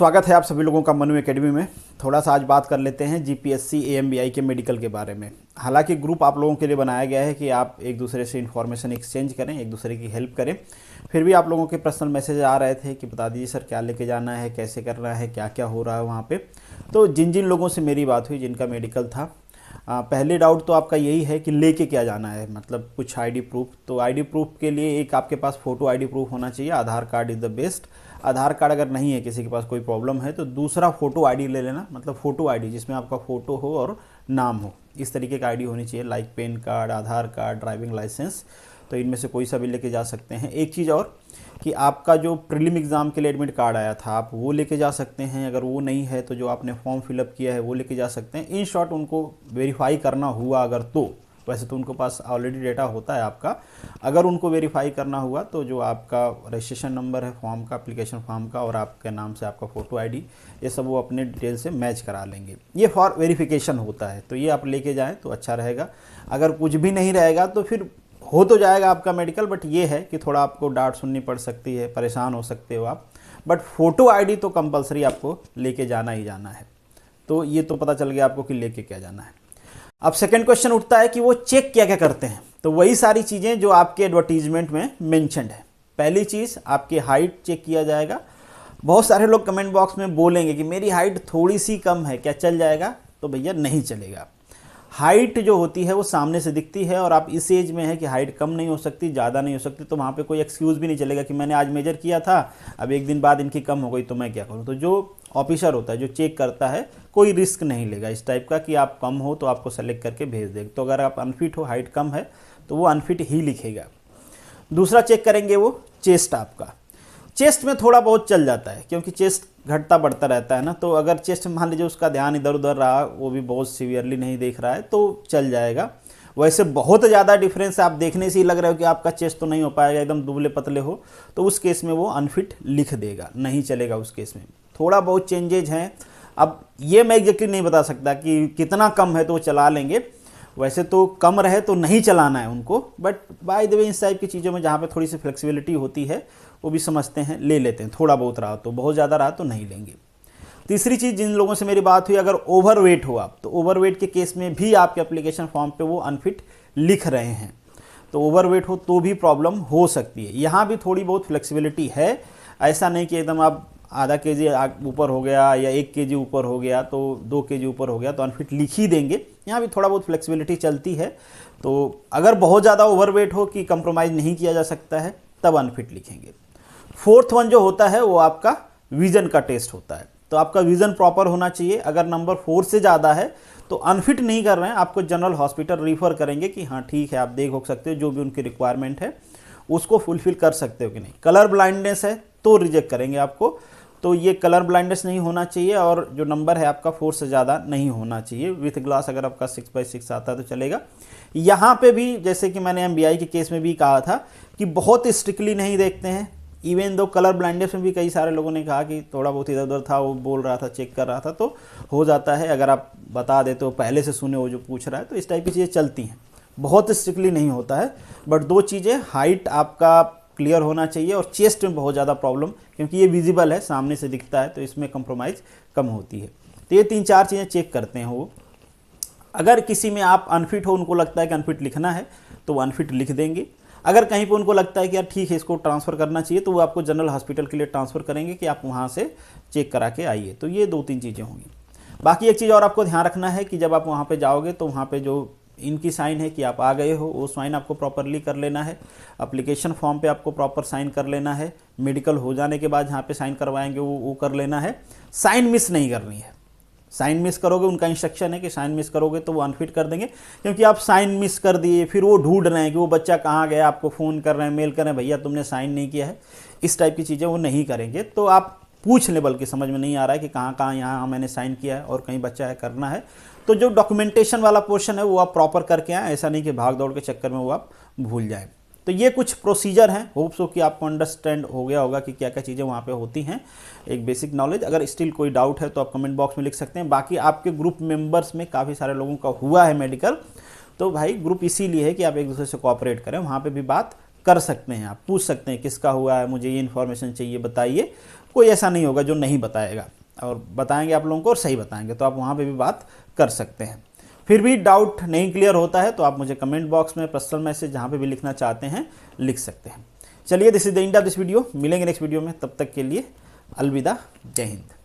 स्वागत है आप सभी लोगों का मनु एकेडमी में। थोड़ा सा आज बात कर लेते हैं जीपीएससी एएमबीआई के मेडिकल के बारे में। हालांकि ग्रुप आप लोगों के लिए बनाया गया है कि आप एक दूसरे से इन्फॉर्मेशन एक्सचेंज करें, एक दूसरे की हेल्प करें। फिर भी आप लोगों के पर्सनल मैसेज आ रहे थे कि बता दीजिए सर क्या लेके जाना है, कैसे करना है, क्या क्या हो रहा है वहाँ पर। तो जिन जिन लोगों से मेरी बात हुई, जिनका मेडिकल था, पहले डाउट तो आपका यही है कि लेके क्या जाना है, मतलब कुछ आईडी प्रूफ। तो आईडी प्रूफ के लिए एक आपके पास फ़ोटो आईडी प्रूफ होना चाहिए। Aadhaar card is the best. Aadhaar card अगर नहीं है, किसी के पास कोई प्रॉब्लम है, तो दूसरा फ़ोटो आईडी ले लेना, मतलब फ़ोटो आईडी जिसमें आपका फ़ोटो हो और नाम हो। इस तरीके का आईडी होनी चाहिए, लाइक पैन कार्ड, आधार कार्ड, ड्राइविंग लाइसेंस। तो इनमें से कोई सा भी लेके जा सकते हैं। एक चीज़ और कि आपका जो प्रीलिम एग्ज़ाम के लिए एडमिट कार्ड आया था, आप वो लेके जा सकते हैं। अगर वो नहीं है तो जो आपने फॉर्म फिलअप किया है वो लेके जा सकते हैं। इन शॉर्ट उनको वेरीफाई करना हुआ अगर, तो वैसे तो उनके पास ऑलरेडी डेटा होता है आपका। अगर उनको वेरीफाई करना हुआ तो जो आपका रजिस्ट्रेशन नंबर है फॉर्म का, एप्लीकेशन फॉर्म का, और आपके नाम से आपका फ़ोटो आईडी, ये सब वो अपने डिटेल से मैच करा लेंगे। ये फॉर वेरिफिकेशन होता है, तो ये आप लेके जाएँ तो अच्छा रहेगा। अगर कुछ भी नहीं रहेगा तो फिर हो तो जाएगा आपका मेडिकल, बट ये है कि थोड़ा आपको डांट सुननी पड़ सकती है, परेशान हो सकते हो आप। बट फ़ोटो आईडी तो कंपलसरी आपको लेके जाना ही जाना है। तो ये तो पता चल गया आपको कि लेके क्या जाना है। अब सेकंड क्वेश्चन उठता है कि वो चेक क्या क्या करते हैं। तो वही सारी चीज़ें जो आपके एडवर्टीजमेंट में मेंशन्ड है। पहली चीज़, आपकी हाइट चेक किया जाएगा। बहुत सारे लोग कमेंट बॉक्स में बोलेंगे कि मेरी हाइट थोड़ी सी कम है, क्या चल जाएगा? तो भैया नहीं चलेगा। हाइट जो होती है वो सामने से दिखती है, और आप इस एज में है कि हाइट कम नहीं हो सकती, ज़्यादा नहीं हो सकती। तो वहाँ पे कोई एक्सक्यूज़ भी नहीं चलेगा कि मैंने आज मेजर किया था, अब एक दिन बाद इनकी कम हो गई तो मैं क्या करूँ। तो जो ऑफिसर होता है, जो चेक करता है, कोई रिस्क नहीं लेगा इस टाइप का कि आप कम हो तो आपको सेलेक्ट करके भेज देगा। तो अगर आप अनफिट हो, हाइट कम है, तो वो अनफिट ही लिखेगा। दूसरा चेक करेंगे वो चेस्ट आपका। चेस्ट में थोड़ा बहुत चल जाता है, क्योंकि चेस्ट घटता बढ़ता रहता है ना। तो अगर चेस्ट मान लीजिए उसका ध्यान इधर उधर रहा, वो भी बहुत सीवियरली नहीं देख रहा है, तो चल जाएगा। वैसे बहुत ज़्यादा डिफरेंस आप देखने से ही लग रहा हो कि आपका चेस्ट तो नहीं हो पाएगा, एकदम दुबले पतले हो, तो उस केस में वो अनफिट लिख देगा, नहीं चलेगा उस केस में। थोड़ा बहुत चेंजेज हैं। अब ये मैं एग्जैक्टली नहीं बता सकता कि कितना कम है तो वो चला लेंगे। वैसे तो कम रहे तो नहीं चलाना है उनको, बट बाय द वे इस टाइप की चीज़ों में जहाँ पे थोड़ी सी फ्लेक्सिबिलिटी होती है वो भी समझते हैं, ले लेते हैं। थोड़ा बहुत रहा तो, बहुत ज़्यादा रहा तो नहीं लेंगे। तीसरी चीज़, जिन लोगों से मेरी बात हुई, अगर ओवरवेट हो आप, तो ओवरवेट के केस में भी आपके एप्लीकेशन फॉर्म पे वो अनफिट लिख रहे हैं। तो ओवरवेट हो तो भी प्रॉब्लम हो सकती है। यहाँ भी थोड़ी बहुत फ्लेक्सिबिलिटी है। ऐसा नहीं कि एकदम आप आधा केजी ऊपर हो गया या 1 केजी ऊपर हो गया तो 2 केजी ऊपर हो गया तो अनफिट लिख ही देंगे। यहाँ भी थोड़ा बहुत फ्लेक्सिबिलिटी चलती है। तो अगर बहुत ज़्यादा ओवरवेट हो कि कंप्रोमाइज़ नहीं किया जा सकता है, तब अनफिट लिखेंगे। फोर्थ वन जो होता है वो आपका विज़न का टेस्ट होता है। तो आपका विज़न प्रॉपर होना चाहिए। अगर नंबर 4 से ज़्यादा है तो अनफिट नहीं कर रहे हैं, आपको जनरल हॉस्पिटल रेफ़र करेंगे कि हाँ ठीक है, आप देख हो सकते हो, जो भी उनकी रिक्वायरमेंट है उसको फुलफ़िल कर सकते हो कि नहीं। कलर ब्लाइंडनेस है तो रिजेक्ट करेंगे आपको। तो ये कलर ब्लाइंडनेस नहीं होना चाहिए, और जो नंबर है आपका 4 से ज़्यादा नहीं होना चाहिए। विथ ग्लास अगर आपका 6/6 आता है तो चलेगा। यहाँ पे भी जैसे कि मैंने एमबीआई के केस में भी कहा था कि बहुत स्ट्रिक्टली नहीं देखते हैं। इवन दो कलर ब्लाइंडनेस में भी कई सारे लोगों ने कहा कि थोड़ा बहुत इधर उधर था, वो बोल रहा था, चेक कर रहा था, तो हो जाता है। अगर आप बता देते हो, पहले से सुने हो जो पूछ रहा है, तो इस टाइप की चीज़ें चलती हैं। बहुत स्ट्रिक्टली नहीं होता है। बट दो चीज़ें, हाइट आपका क्लियर होना चाहिए, और चेस्ट में बहुत ज़्यादा प्रॉब्लम, क्योंकि ये विजिबल है, सामने से दिखता है, तो इसमें कंप्रोमाइज़ कम होती है। तो ये 3-4 चीज़ें चेक करते हैं वो। अगर किसी में आप अनफिट हो, उनको लगता है कि अनफिट लिखना है, तो वो अनफिट लिख देंगे। अगर कहीं पे उनको लगता है कि यार ठीक है, इसको ट्रांसफ़र करना चाहिए, तो वो आपको जनरल हॉस्पिटल के लिए ट्रांसफ़र करेंगे कि आप वहाँ से चेक करा के आइए। तो ये 2-3 चीज़ें होंगी। बाकी एक चीज़ और आपको ध्यान रखना है कि जब आप वहाँ पे जाओगे तो वहाँ पे जो इनकी साइन है कि आप आ गए हो, वो साइन आपको प्रॉपरली कर लेना है। एप्लीकेशन फॉर्म पे आपको प्रॉपर साइन कर लेना है। मेडिकल हो जाने के बाद जहाँ पे साइन करवाएंगे वो कर लेना है। साइन मिस नहीं करनी है। साइन मिस करोगे, उनका इंस्ट्रक्शन है कि साइन मिस करोगे तो वो अनफिट कर देंगे। क्योंकि आप साइन मिस कर दिए, फिर वो ढूंढ रहे हैं कि वो बच्चा कहाँ गया, आपको फ़ोन कर रहे हैं, मेल कर रहे हैं, भैया तुमने साइन नहीं किया है। इस टाइप की चीज़ें वो नहीं करेंगे। तो आप पूछ लें, बल्कि समझ में नहीं आ रहा है कि कहाँ कहाँ यहाँ मैंने साइन किया है और कहीं बच्चा है करना है, तो जो डॉक्यूमेंटेशन वाला पोर्शन है वो आप प्रॉपर करके आएँ। ऐसा नहीं कि भाग दौड़ के चक्कर में वो आप भूल जाएँ। तो ये कुछ प्रोसीजर हैं। होप सो कि आपको अंडरस्टैंड हो गया होगा कि क्या क्या चीज़ें वहाँ पे होती हैं, एक बेसिक नॉलेज। अगर स्टिल कोई डाउट है तो आप कमेंट बॉक्स में लिख सकते हैं। बाकी आपके ग्रुप मेंबर्स में काफ़ी सारे लोगों का हुआ है मेडिकल, तो भाई ग्रुप इसीलिए है कि आप एक दूसरे से कोऑपरेट करें। वहाँ पे भी बात कर सकते हैं, आप पूछ सकते हैं किसका हुआ है, मुझे ये इन्फॉर्मेशन चाहिए बताइए, कोई ऐसा नहीं होगा जो नहीं बताएगा, और बताएंगे आप लोगों को और सही बताएंगे, तो आप वहाँ पे भी बात कर सकते हैं। फिर भी डाउट नहीं क्लियर होता है तो आप मुझे कमेंट बॉक्स में पर्सनल मैसेज जहाँ पे भी लिखना चाहते हैं लिख सकते हैं। चलिए, this is the end of this video. मिलेंगे नेक्स्ट वीडियो में, तब तक के लिए अलविदा, जय हिंद।